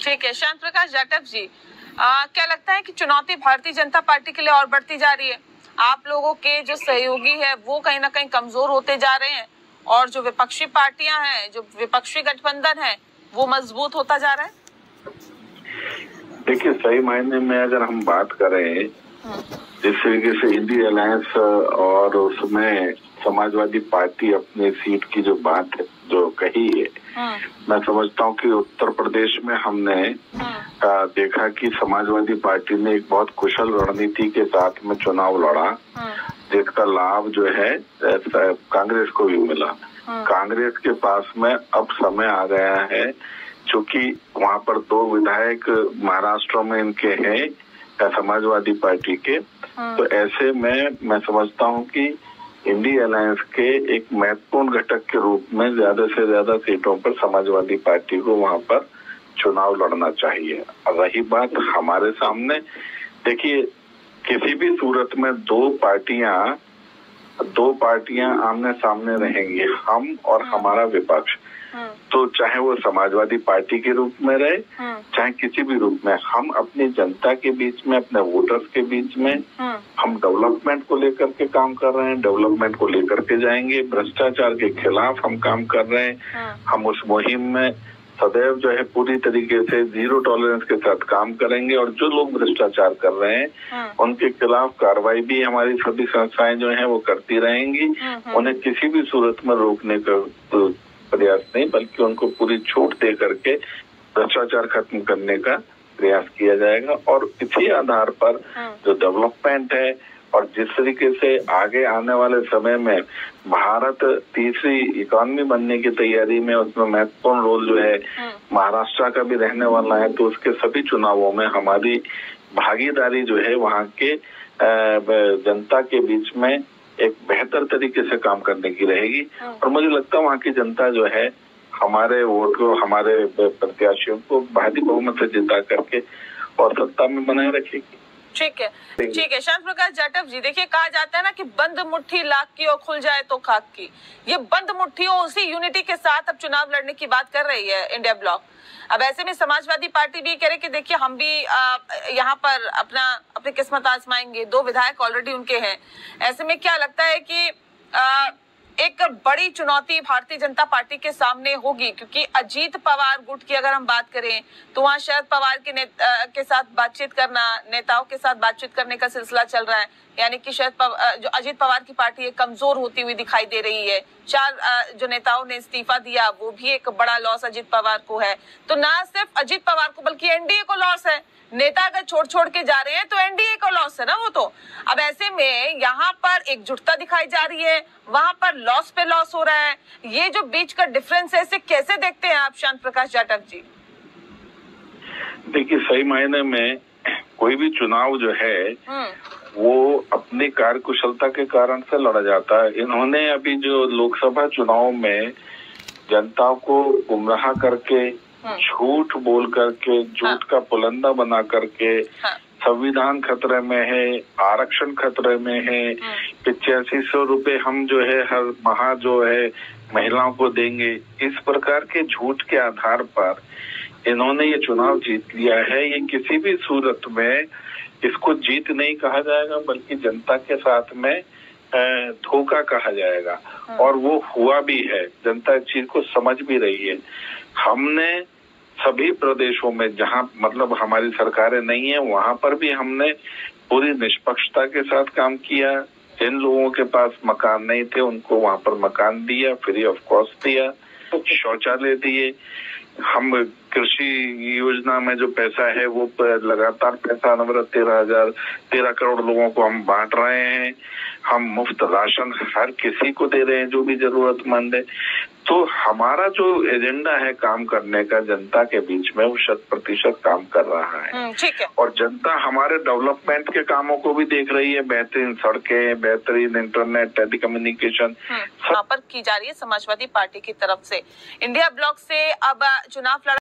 ठीक है, श्याम प्रकाश जाटव जी, क्या लगता है कि चुनौती भारतीय जनता पार्टी के लिए और बढ़ती जा रही है? आप लोगों के जो सहयोगी है वो कहीं ना कहीं कमजोर होते जा रहे हैं और जो विपक्षी पार्टियां हैं, जो विपक्षी गठबंधन है, वो मजबूत होता जा रहा है। देखिए, सही मायने में अगर हम बात करें जिस तरीके से इंडी अलायंस और उसमें समाजवादी पार्टी अपनी सीट की जो बात है, जो कही है, मैं समझता हूँ कि उत्तर प्रदेश में हमने देखा कि समाजवादी पार्टी ने एक बहुत कुशल रणनीति के साथ में चुनाव लड़ा, जिसका लाभ जो है कांग्रेस को भी मिला। कांग्रेस के पास में अब समय आ गया है, चूंकि वहाँ पर 2 विधायक महाराष्ट्र में इनके हैं समाजवादी पार्टी के, तो ऐसे में मैं समझता हूँ कि इंडी अलायंस के एक महत्वपूर्ण घटक के रूप में ज्यादा से ज्यादा सीटों पर समाजवादी पार्टी को वहाँ पर चुनाव लड़ना चाहिए। और रही बात हमारे सामने, देखिए किसी भी सूरत में दो पार्टियां आमने सामने रहेंगी, हम और हमारा विपक्ष, तो चाहे वो समाजवादी पार्टी के रूप में रहे, चाहे किसी भी रूप में, हम अपनी जनता के बीच में, अपने वोटर्स के बीच में हम डेवलपमेंट को लेकर के काम कर रहे हैं, डेवलपमेंट को लेकर के जाएंगे, भ्रष्टाचार के खिलाफ हम काम कर रहे हैं। हम उस मुहिम में सदैव जो है पूरी तरीके से जीरो टॉलरेंस के साथ काम करेंगे और जो लोग भ्रष्टाचार कर रहे हैं उनके खिलाफ कार्रवाई भी हमारी सभी संस्थाएं जो हैं वो करती रहेंगी। उन्हें किसी भी सूरत में रोकने का प्रयास नहीं, बल्कि उनको पूरी छूट दे करके भ्रष्टाचार खत्म करने का प्रयास किया जाएगा। और इसी आधार पर जो डेवलपमेंट है और जिस तरीके से आगे आने वाले समय में भारत तीसरी इकोनॉमी बनने की तैयारी में, उसमें महत्वपूर्ण रोल जो है महाराष्ट्र का भी रहने वाला है, तो उसके सभी चुनावों में हमारी भागीदारी जो है वहाँ के जनता के बीच में एक बेहतर तरीके से काम करने की रहेगी। और मुझे लगता है वहाँ की जनता जो है हमारे वोट को, हमारे प्रत्याशियों को भारी बहुमत से जिता करके और सत्ता में बनाए रखेगी। ठीक है श्याम प्रकाश जाटव जी, देखिए कहा जाता है ना कि बंद मुट्ठी लाख की और खुल जाए तो खाक की। ये बंद मुट्ठी और उसी यूनिटी के साथ अब चुनाव लड़ने की बात कर रही है इंडिया ब्लॉक। अब ऐसे में समाजवादी पार्टी भी कह रहे कि देखिए हम भी यहाँ पर अपनी किस्मत आजमाएंगे, 2 विधायक ऑलरेडी उनके हैं। ऐसे में क्या लगता है कि एक बड़ी चुनौती भारतीय जनता पार्टी के सामने होगी, क्योंकि अजीत पवार गुट की अगर हम बात करें तो वहाँ शरद पवार के साथ बातचीत करना, नेताओं के साथ बातचीत करने का सिलसिला चल रहा है। यानी कि जो अजीत पवार की पार्टी है कमजोर होती हुई दिखाई दे रही है। 4 जो नेताओं ने इस्तीफा दिया, वो भी एक बड़ा लॉस अजीत पवार को है। तो ना सिर्फ अजीत पवार को बल्कि एनडीए को लॉस है। नेता अगर छोड़ के जा रहे हैं तो एनडीए को लॉस है ना वो तो। अब ऐसे में यहाँ पर एकजुटता दिखाई जा रही है, वहां पर लॉस पे लॉस हो रहा है। ये जो बीच का डिफरेंस है, इसे कैसे देखते हैं आप श्याम प्रकाश जाटव जी? देखिए, सही मायने में कोई भी चुनाव जो है वो अपनी कार्यकुशलता के कारण से लड़ा जाता है। इन्होंने अभी जो लोकसभा चुनाव में जनता को गुमराह करके, झूठ बोल करके, झूठ का पुलंदा बना करके, संविधान खतरे में है, आरक्षण खतरे में है, 8500 रुपए हम जो है हर माह जो है महिलाओं को देंगे, इस प्रकार के झूठ के आधार पर इन्होंने ये चुनाव जीत लिया है। ये किसी भी सूरत में इसको जीत नहीं कहा जाएगा, बल्कि जनता के साथ में धोखा कहा जाएगा। और वो हुआ भी है, जनता इस चीज को समझ भी रही है। हमने सभी प्रदेशों में जहां मतलब हमारी सरकारें नहीं है, वहां पर भी हमने पूरी निष्पक्षता के साथ काम किया। जिन लोगों के पास मकान नहीं थे उनको वहां पर मकान दिया, फ्री ऑफ कॉस्ट दिया, शौचालय दिए। हम कृषि योजना में जो पैसा है वो लगातार पैसा अनवरत 13 करोड़ लोगों को हम बांट रहे हैं। हम मुफ्त राशन हर किसी को दे रहे हैं जो भी जरूरतमंद है। तो हमारा जो एजेंडा है काम करने का जनता के बीच में, वो 100% काम कर रहा है। ठीक है। और जनता हमारे डेवलपमेंट के कामों को भी देख रही है, बेहतरीन सड़कें, बेहतरीन इंटरनेट, टेलीकम्युनिकेशन पर की जा रही है समाजवादी पार्टी की तरफ से। इंडिया ब्लॉक से अब चुनाव लड़ा